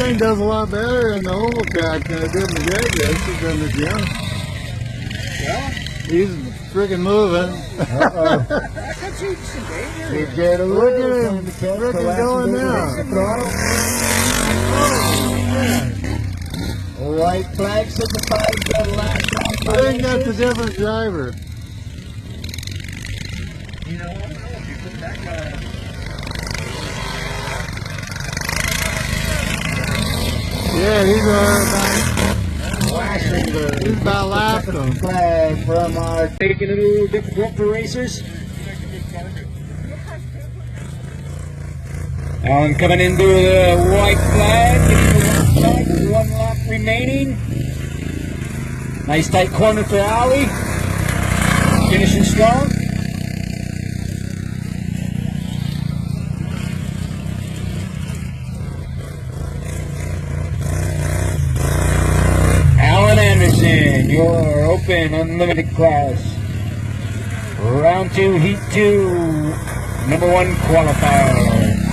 thing does a lot better in the oval track than it did in the drag races than the gym. Yeah. He's freaking moving. Uh-oh. He's got a Look at little him freaking going now. White flag signifies the last lap. I think that's a different driver. You know what? You put that guy. Yeah, he's He's about lapping him. Flag from our taking it a little difficult for racers. Alan coming into the white flag, getting the one flag with 1 lap remaining. Nice tight corner for Ali. Finishing strong. Your open unlimited class. Round 2, heat 2, number 1 qualifier.